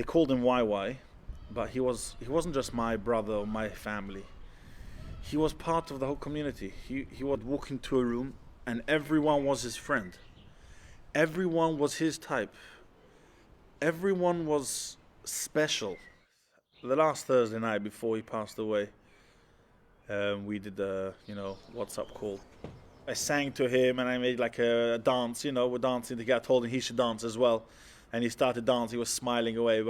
They called him YY, but he wasn't just my brother or my family. He was part of the whole community. He would walk into a room and everyone was his friend. Everyone was his type. Everyone was special. The last Thursday night before he passed away, we did a WhatsApp call. I sang to him and I made like a dance. We're dancing together. I told him he should dance as well, and he started dancing. He was smiling away,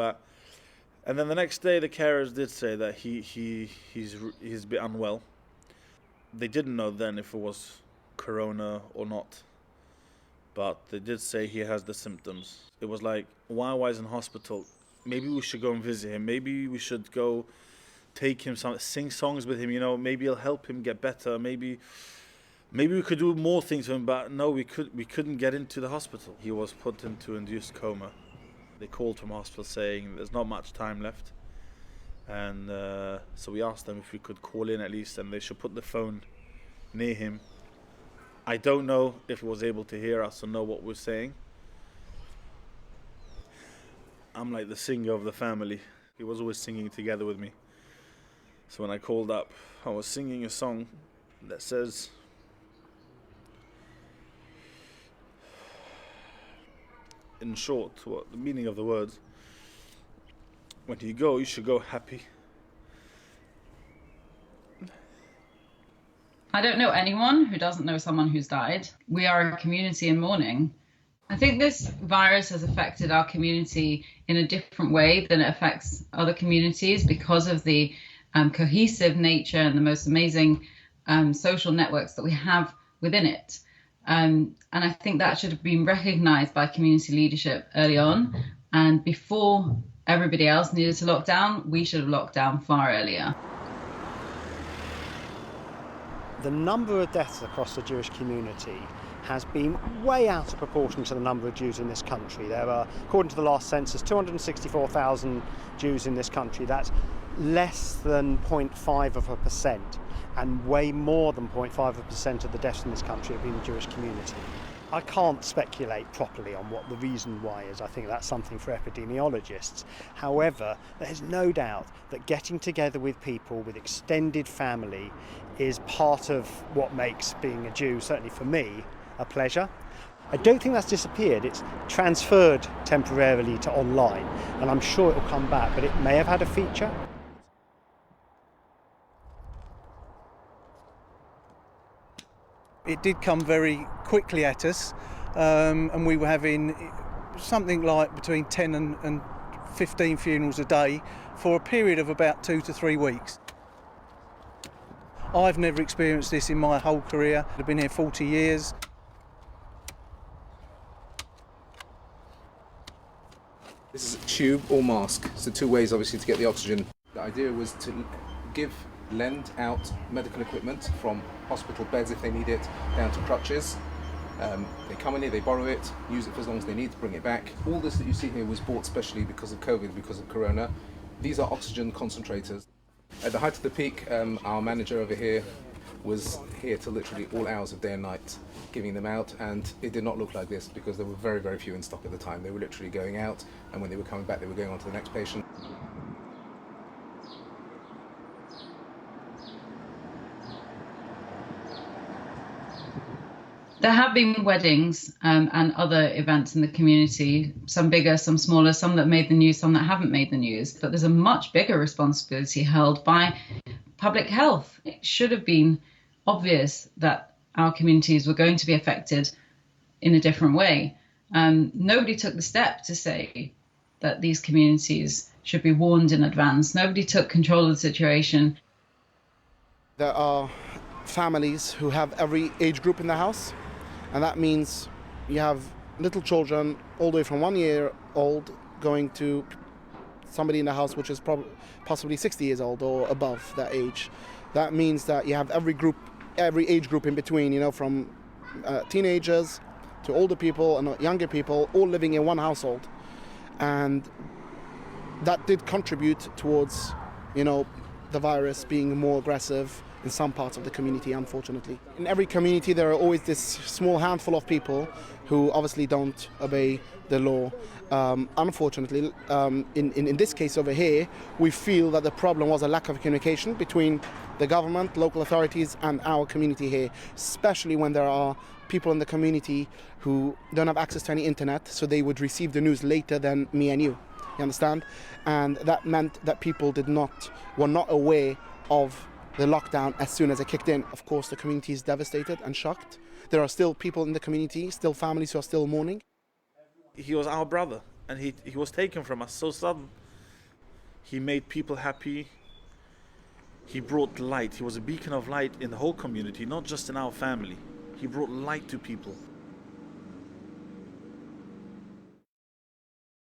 and then the next day the carers did say that he's a bit unwell. They didn't know then if it was corona or not, but they did say he has the symptoms. It was like, YY's in hospital. Maybe we should go and visit him. Maybe we should go take him sing songs with him. Maybe it'll help him get better. Maybe we could do more things for him. But no, we couldn't get into the hospital. He was put into induced coma. They called from hospital saying there's not much time left, and so we asked them if we could call in at least, and they should put the phone near him. I don't know if he was able to hear us or know what we're saying. I'm like the singer of the family. He was always singing together with me. So when I called up, I was singing a song that says, in short, what the meaning of the words: when you go, you should go happy. I don't know anyone who doesn't know someone who's died. We are a community in mourning. I think this virus has affected our community in a different way than it affects other communities because of the cohesive nature and the most amazing social networks that we have within it. And I think that should have been recognised by community leadership early on. And before everybody else needed to lock down, we should have locked down far earlier. The number of deaths across the Jewish community has been way out of proportion to the number of Jews in this country. There are, according to the last census, 264,000 Jews in this country. That's less than 0.5%, and way more than 0.5% of the deaths in this country have been the Jewish community. I can't speculate properly on what the reason why is. I think that's something for epidemiologists. However, there's no doubt that getting together with people, with extended family, is part of what makes being a Jew, certainly for me, a pleasure. I don't think that's disappeared. It's transferred temporarily to online, and I'm sure it will come back, but it may have had a feature. It did come very quickly at us, and we were having something like between 10 and 15 funerals a day for a period of about 2 to 3 weeks. I've never experienced this in my whole career. I've been here 40 years. This is a tube or mask, so two ways obviously to get the oxygen. The idea was to lend out medical equipment from hospital beds if they need it, down to crutches. They come in here, they borrow it, use it for as long as they need to bring it back. All this that you see here was bought specially because of COVID, because of Corona. These are oxygen concentrators. At the height of the peak, our manager over here was here till literally all hours of day and night giving them out, and it did not look like this because there were very, very few in stock at the time. They were literally going out, and when they were coming back, they were going on to the next patient. There have been weddings and other events in the community, some bigger, some smaller, some that made the news, some that haven't made the news. But there's a much bigger responsibility held by public health. It should have been obvious that our communities were going to be affected in a different way. Nobody took the step to say that these communities should be warned in advance. Nobody took control of the situation. There are families who have every age group in the house. And that means you have little children all the way from 1 year old going to somebody in the house which is possibly 60 years old or above that age. That means that you have every age group in between, from teenagers to older people and younger people, all living in one household. And that did contribute towards, the virus being more aggressive in some parts of the community, unfortunately. In every community there are always this small handful of people who obviously don't obey the law. Unfortunately, in this case over here, we feel that the problem was a lack of communication between the government, local authorities and our community here, especially when there are people in the community who don't have access to any internet, so they would receive the news later than me and you understand? And that meant that people were not aware of the lockdown as soon as it kicked in. Of course, the community is devastated and shocked. There are still people in the community, still families who are still mourning. He was our brother, and he was taken from us so sudden. He made people happy. He brought light. He was a beacon of light in the whole community, not just in our family. He brought light to people.